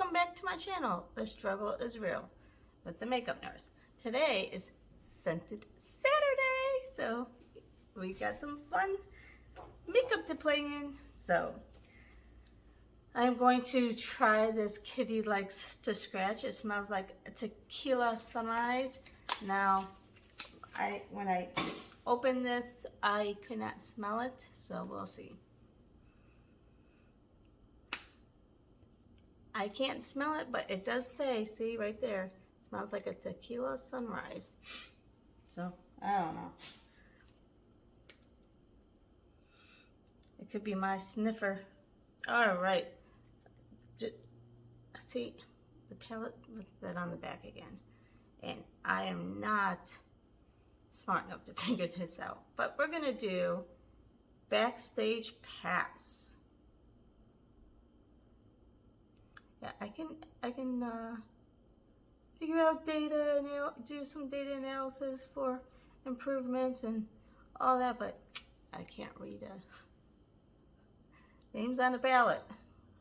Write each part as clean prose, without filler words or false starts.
Welcome back to my channel. The struggle is real with the makeup nurse. Today is Scented Saturday, so we got some fun makeup to play in. So I'm going to try this Kitty Likes to Scratch. It smells like a tequila sunrise. Now, when I opened this, I could not smell it, so we'll see. I can't smell it, but it does say, see right there, it smells like a tequila sunrise. So, I don't know. It could be my sniffer. All right. See, the palette with that on the back again. And I am not smart enough to figure this out. But we're going to do Backstage Pass. Yeah, I can figure out data and do some data analysis for improvements and all that, but I can't read names on a ballot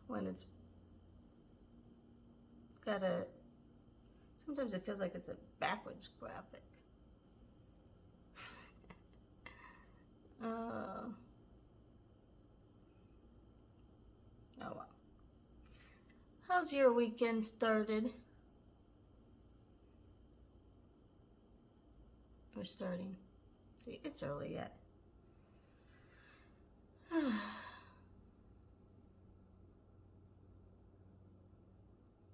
when it's got a, sometimes it feels like it's a backwards graphic. Oh well. How's your weekend started? We're starting. See, it's early yet.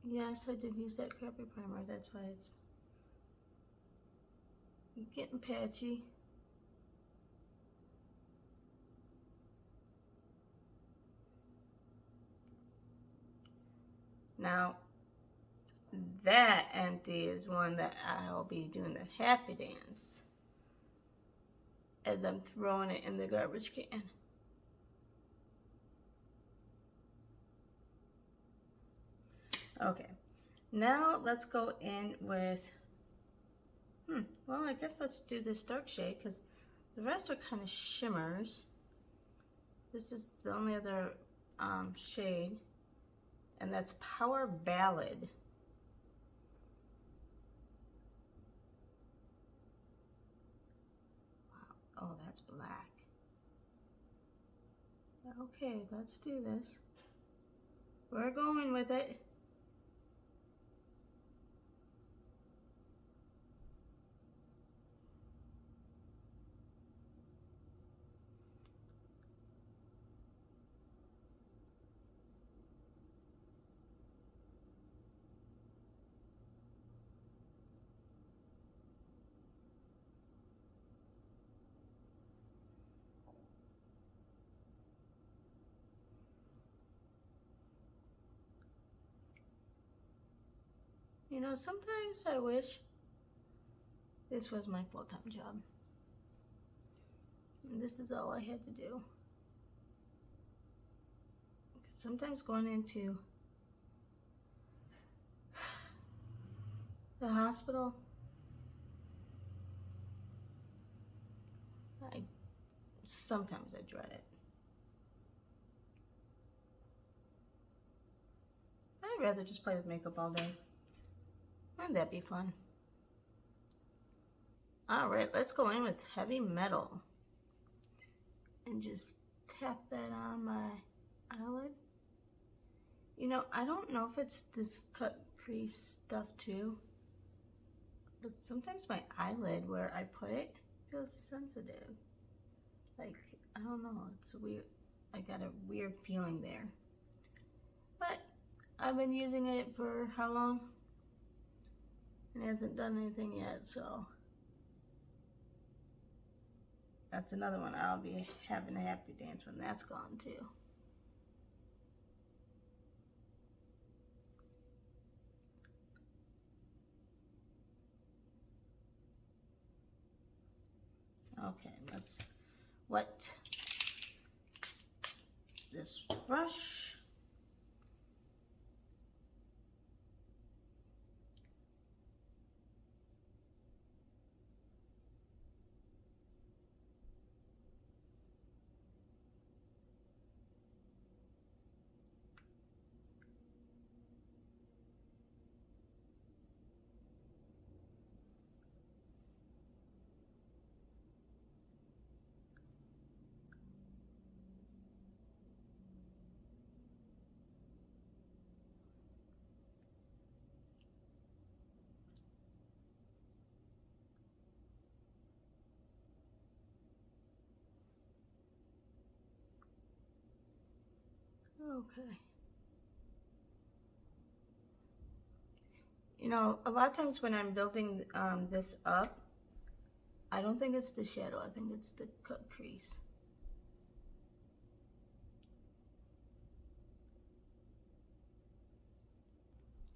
Yes, I did use that crappy primer. That's why it's getting patchy. Now, that empty is one that I'll be doing the happy dance as I'm throwing it in the garbage can. Okay, now let's go in with, well, I guess let's do this dark shade because the rest are kind of shimmers. This is the only other shade, and that's Power Ballad. Wow. Oh, that's black. Okay, let's do this. We're going with it. You know, sometimes I wish this was my full-time job. And this is all I had to do. Sometimes going into the hospital, sometimes I dread it. I'd rather just play with makeup all day. Wouldn't that be fun? All right, let's go in with Heavy Metal and just tap that on my eyelid. You know, I don't know if it's this cut crease stuff too, but sometimes my eyelid where I put it feels sensitive. Like, I don't know, it's weird. I got a weird feeling there. But I've been using it for how long? It hasn't done anything yet, so that's another one I'll be having a happy dance when that's gone too. Okay, let's wet this brush. Okay. You know, a lot of times when I'm building this up, I don't think it's the shadow. I think it's the cut crease.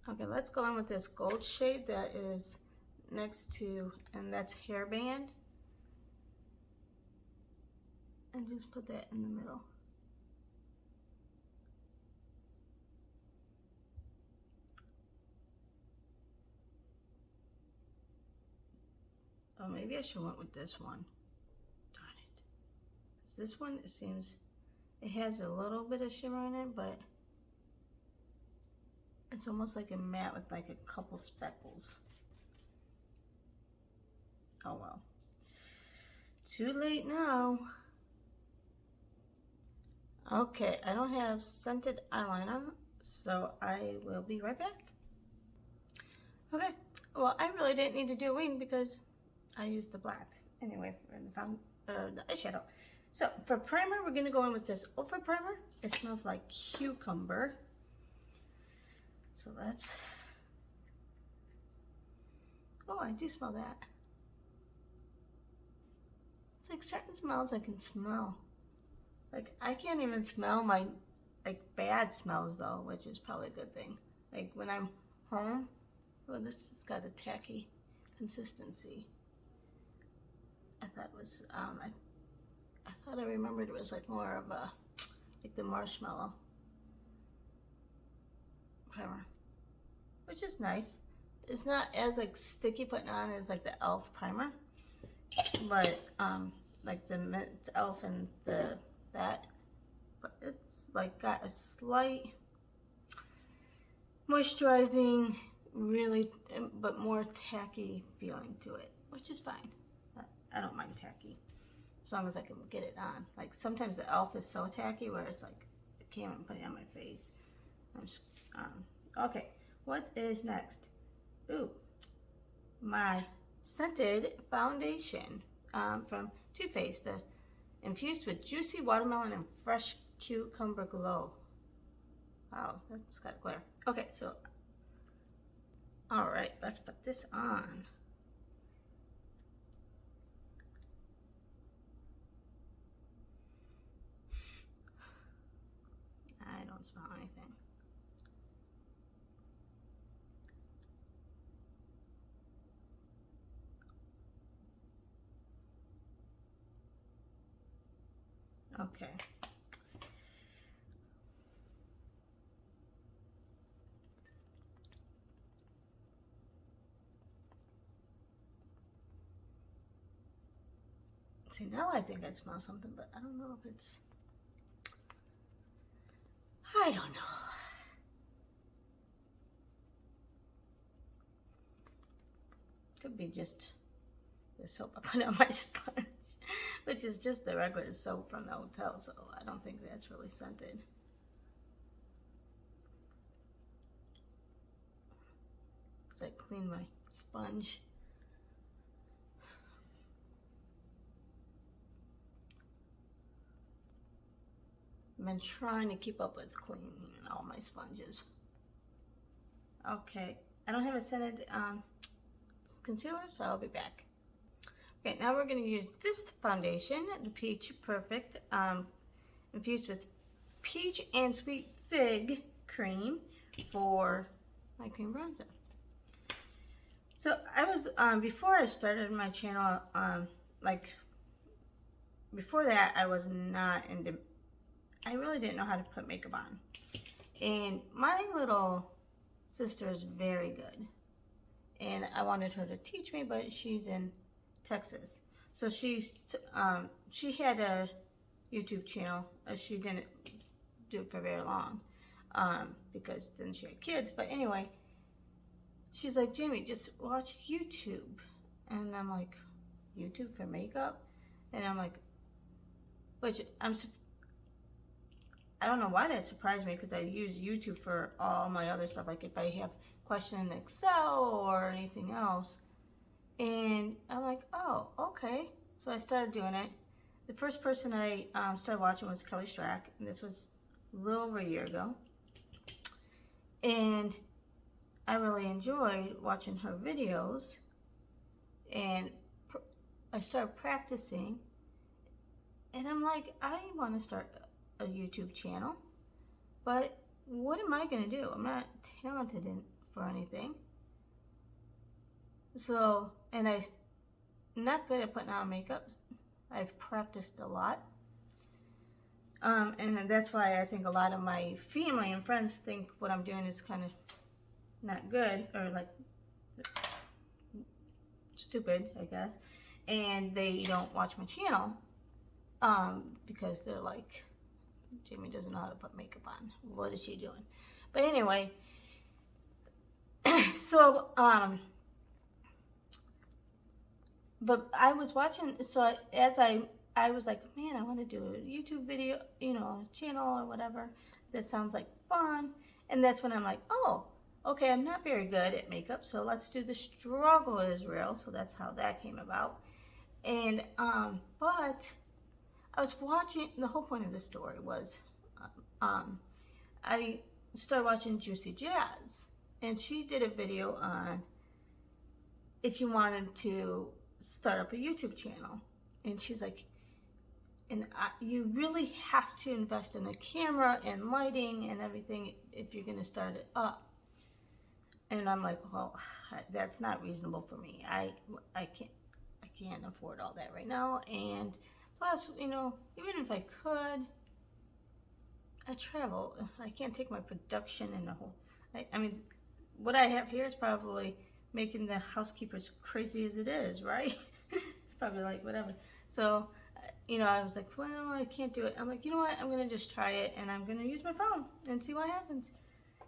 Okay, let's go in with this gold shade that is next to, and that's hairband. And just put that in the middle. Oh, maybe I should have went with this one. Darn it. This one, it seems, it has a little bit of shimmer in it, but it's almost like a matte with like a couple speckles. Oh well. Too late now. Okay, I don't have scented eyeliner, so I will be right back. Okay, well, I really didn't need to do a wing because I used the black anyway for the eyeshadow. So for primer, we're gonna go in with this Ultra primer. It smells like cucumber. So that's, oh, I do smell that. It's like certain smells I can smell. Like I can't even smell my like bad smells though, which is probably a good thing. Like when I'm home, oh, this has got a tacky consistency. I thought it was I thought I remembered it was like more of a like the marshmallow primer, which is nice. It's not as like sticky putting on as like the e.l.f. primer, but like the mint e.l.f. and that, but it's like got a slight moisturizing, really, but more tacky feeling to it, which is fine. I don't mind tacky as long as I can get it on. Like sometimes the e.l.f. is so tacky where it's like I can't even put it on my face. I'm just, okay, what is next? Ooh, my scented foundation from Too Faced, infused with juicy watermelon and fresh cucumber glow. Wow, that's got a glare. Okay, so, all right, let's put this on. I don't smell anything. Okay. See, now I think I smell something, but I don't know if it's, I don't know. Could be just the soap I put on my sponge, which is just the regular soap from the hotel, so I don't think that's really scented. Because I clean my sponge. I've been trying to keep up with cleaning all my sponges. Okay, I don't have a scented concealer, so I'll be back. Okay, now we're going to use this foundation, the Peach Perfect, infused with peach and sweet fig cream for my cream bronzer. So I was, before I started my channel, like, before that, I was not into, I really didn't know how to put makeup on. And my little sister is very good. And I wanted her to teach me, but she's in Texas. So she had a YouTube channel. She didn't do it for very long because then she had kids. But anyway, she's like, Jamie, just watch YouTube. And I'm like, YouTube for makeup? And I'm like, which I don't know why that surprised me because I use YouTube for all my other stuff. Like if I have question in Excel or anything else. And I'm like, oh, okay. So I started doing it. The first person I started watching was Kelly Strack. And this was a little over a year ago. And I really enjoyed watching her videos, and I started practicing, and I'm like, I want to start a YouTube channel, but what am I going to do? I'm not talented for anything. So, and I'm not good at putting on makeup. I've practiced a lot. And that's why I think a lot of my family and friends think what I'm doing is kind of not good, or like stupid, I guess. And they don't watch my channel because they're like, Jamie doesn't know how to put makeup on. What is she doing? But anyway, so, but I was watching, so as I was like, man, I want to do a YouTube video, you know, channel or whatever. That sounds like fun. And that's when I'm like, oh, okay, I'm not very good at makeup, so let's do the struggle is real. So that's how that came about. And, but I was watching, the whole point of the story was, I started watching Juicy Jazz, and she did a video on if you wanted to start up a YouTube channel. And she's like, you really have to invest in a camera and lighting and everything if you're going to start it up. And I'm like, well, that's not reasonable for me. I can't afford all that right now. And plus, you know, even if I could, I travel. I can't take my production in the whole. I mean, what I have here is probably making the housekeepers crazy as it is, right? Probably like whatever. So, you know, I was like, well, I can't do it. I'm like, you know what? I'm going to just try it, and I'm going to use my phone and see what happens.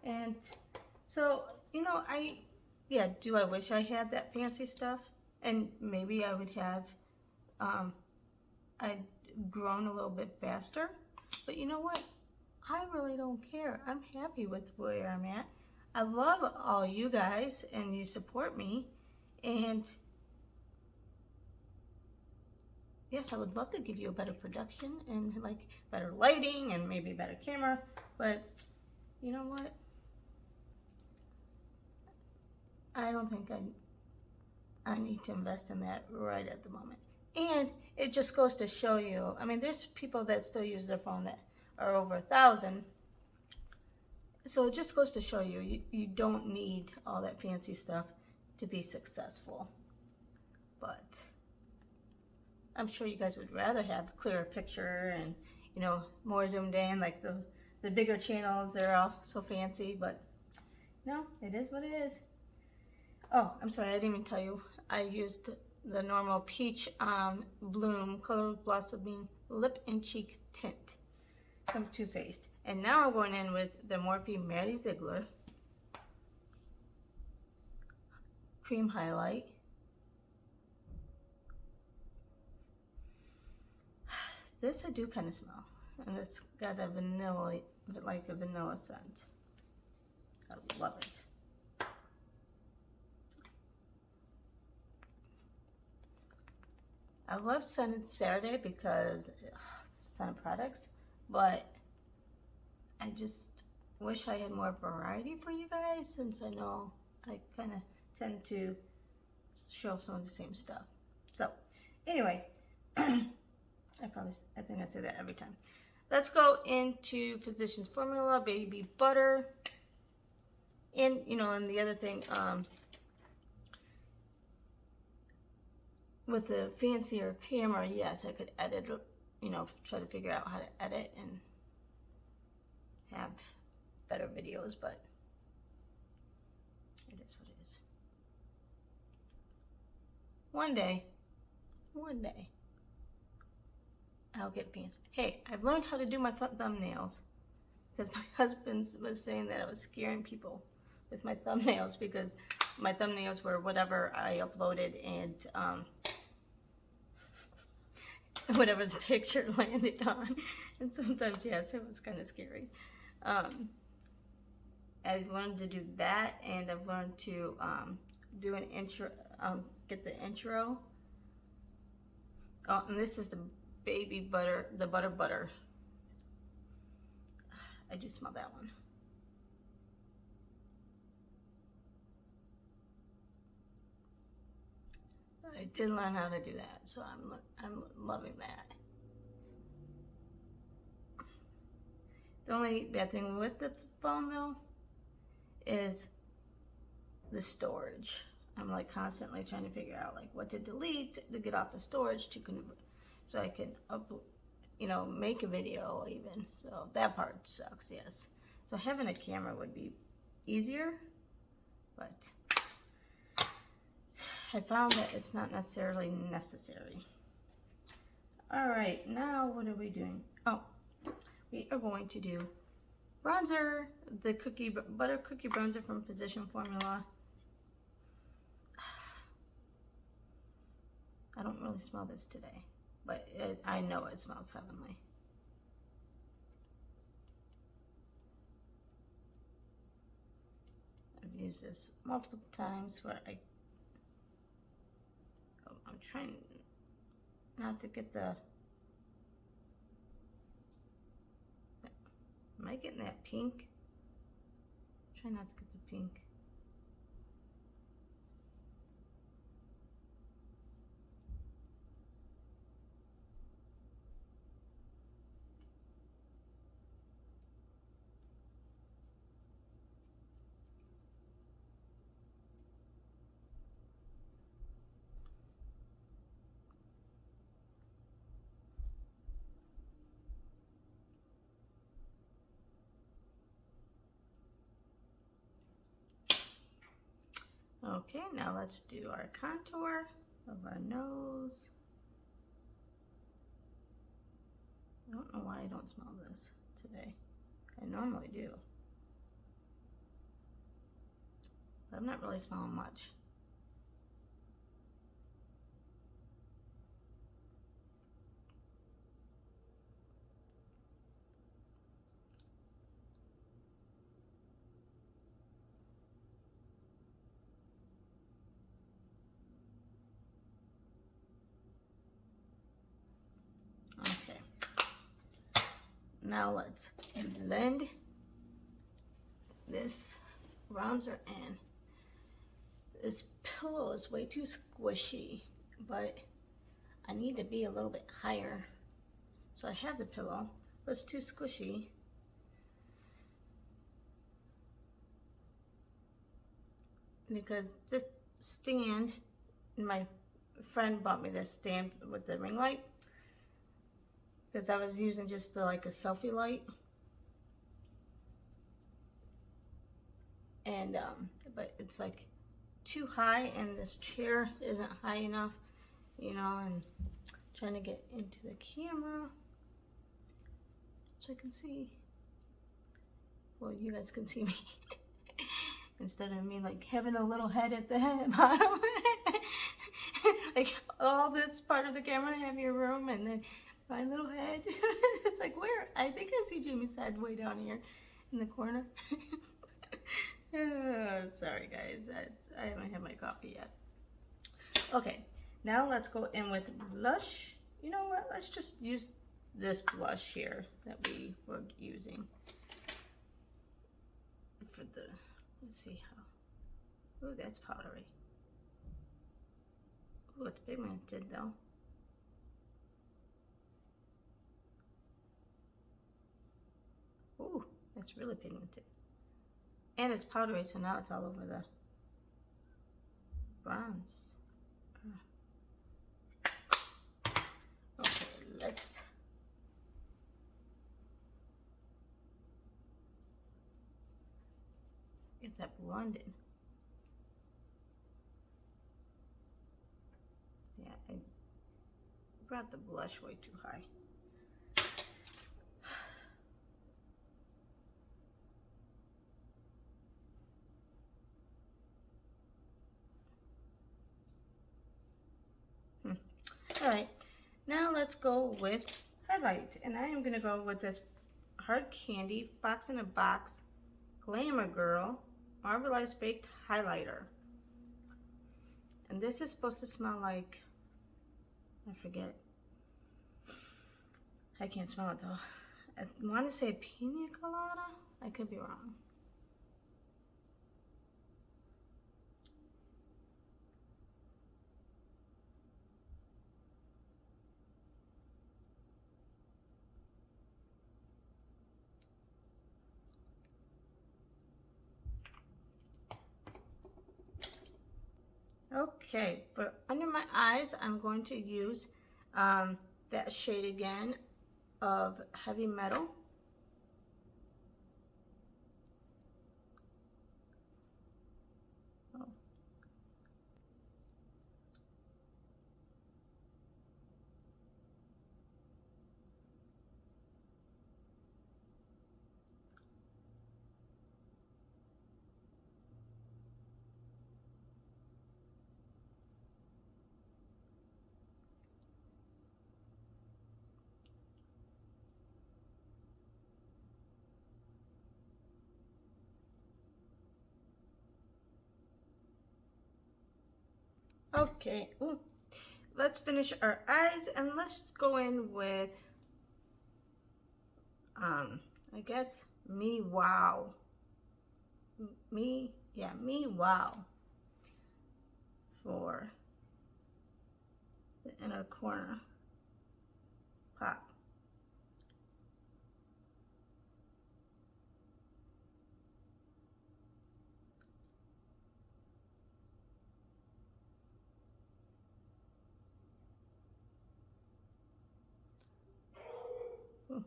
And so, you know, do I wish I had that fancy stuff? And maybe I would have, I'd grown a little bit faster. But you know what? I really don't care. I'm happy with where I'm at. I love all you guys, and you support me. And yes, I would love to give you a better production and like better lighting and maybe a better camera. But you know what? I don't think I need to invest in that right at the moment. And it just goes to show you, I mean, there's people that still use their phone that are over 1,000. So it just goes to show you, you don't need all that fancy stuff to be successful. But I'm sure you guys would rather have a clearer picture and, you know, more zoomed in, like the bigger channels, they're all so fancy, but no, it is what it is. Oh, I'm sorry, I didn't even tell you. I used the normal Peach Bloom Color Blossoming Lip and Cheek Tint from Too Faced. And now I'm going in with the Morphe Maddie Ziegler Cream Highlight. This I do kind of smell. And it's got a vanilla, like a vanilla scent. I love it. I love Scented Saturday because it's scented products, but I just wish I had more variety for you guys, since I know I kind of tend to show some of the same stuff. So anyway, I think I say that every time. Let's go into Physicians Formula Baby Butter. And, you know, and the other thing, with the fancier camera, yes, I could edit, you know, try to figure out how to edit and have better videos, but it is what it is. One day, I'll get fancy. Hey, I've learned how to do my thumbnails, because my husband was saying that I was scaring people with my thumbnails, because my thumbnails were whatever I uploaded, and whatever the picture landed on. And sometimes, yes, it was kind of scary. I've learned to do that, and I've learned to do an intro, get the intro. Oh, and this is the baby butter, the butter. I do smell that one. So I did learn how to do that, so I'm loving that. The only bad thing with the phone though is the storage. I'm like constantly trying to figure out like what to delete to get off the storage to convert, so I can make a video even. So that part sucks, yes. So having a camera would be easier, but I found that it's not necessarily necessary. All right, now what are we doing? Oh, we are going to do bronzer, the butter cookie bronzer from Physician Formula. I don't really smell this today, but I know it smells heavenly. I've used this multiple times where I'm trying not to get the, am I getting that pink? Try not to get the pink. Okay, now let's do our contour of our nose. I don't know why I don't smell this today. I normally do. But I'm not really smelling much. Okay. Now let's blend this bronzer in. This pillow is way too squishy, but I need to be a little bit higher. So I have the pillow, but it's too squishy. Because this stand, my friend bought me this stand with the ring light, because I was using just like a selfie light. And but it's like too high, and this chair isn't high enough, and trying to get into the camera so I can see, well, you guys can see me instead of me like having a little head at the bottom. Like all this part of the camera, have your room, and then my little head. It's like, where? I think I see Jimmy's head way down here in the corner. Sorry guys, I haven't had my coffee yet. Okay, now let's go in with blush. You know what, let's just use this blush here that we were using for the, let's see how, ooh, that's powdery. Ooh, it's pigmented though. Ooh, that's really pigmented. And it's powdery, so now it's all over the bronze. Okay, let's get that blended. Yeah, I brought the blush way too high. All right, now let's go with highlight, and I am gonna go with this Hard Candy Fox in a Box Glamour Girl Marbleized Baked Highlighter. And this is supposed to smell like, I forget. I can't smell it though. I want to say pina colada. I could be wrong. Okay, for under my eyes, I'm going to use that shade again of Heavy Metal. Oh. Okay, ooh. Let's finish our eyes and let's go in with, I guess, Me Wow. Me Wow for the inner corner pop. Ooh,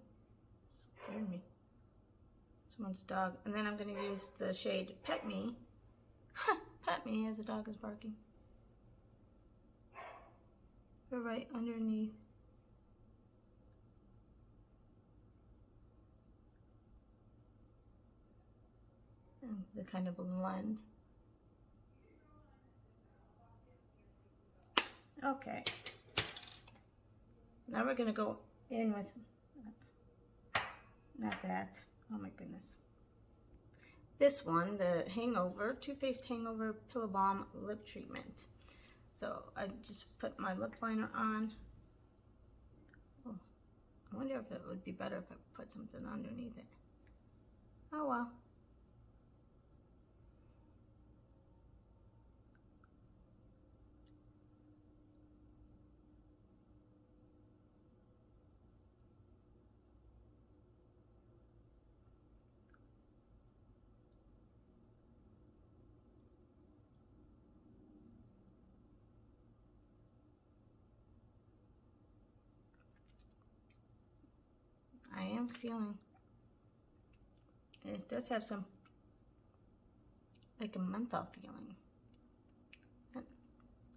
scared me. Someone's dog. And then I'm going to use the shade Pet Me. Pet Me as the dog is barking. Go right underneath. And the kind of blend. Okay. Now we're going to go in with, not that. Oh my goodness. This one, the Hangover, Too Faced Hangover Pillow Balm Lip Treatment. So I just put my lip liner on. Oh, I wonder if it would be better if I put something underneath it. Oh well. I am feeling, it does have some, like a menthol feeling.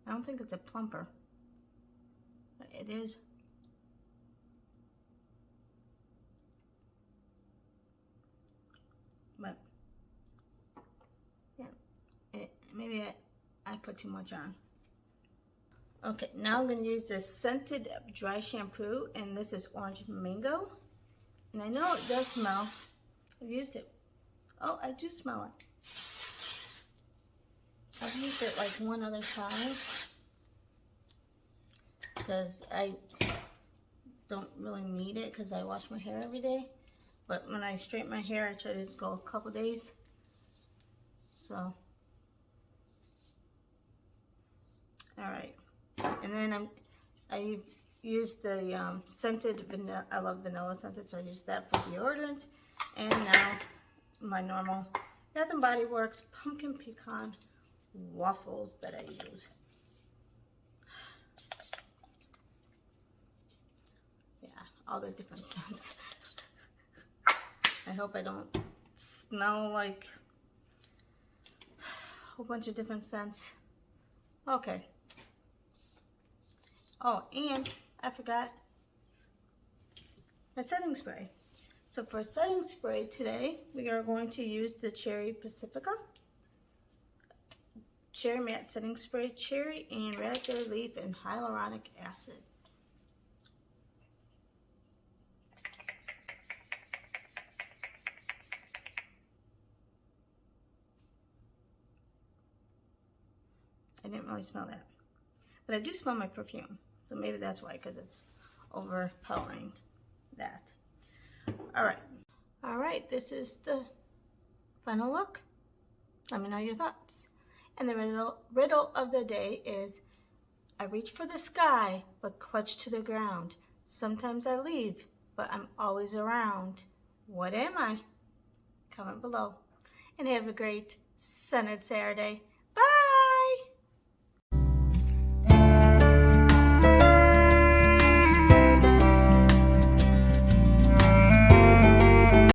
I don't think it's a plumper, but it is. But, yeah, maybe I put too much on. Okay, now I'm going to use this scented dry shampoo, and this is Orange Mango. And I know it does smell. I've used it. Oh, I do smell it. I've used it like one other time because I don't really need it because I wash my hair every day. But when I straighten my hair, I try to go a couple days. So, all right. And then I've used the scented vanilla. I love vanilla scented, so I use that for deodorant. And now my normal Bath and Body Works pumpkin pecan waffles that I use. Yeah, all the different scents. I hope I don't smell like a whole bunch of different scents. Okay. Oh, and I forgot my setting spray. So for setting spray today, we are going to use the Cherry Pacifica Cherry Matte Setting Spray, cherry and raspberry leaf and hyaluronic acid. I didn't really smell that, but I do smell my perfume, so maybe that's why, because it's overpowering that. All right, this is the final look. Let me know your thoughts. And the riddle of the day is, I reach for the sky, but clutch to the ground. Sometimes I leave, but I'm always around. What am I? Comment below. And have a great sunny Saturday.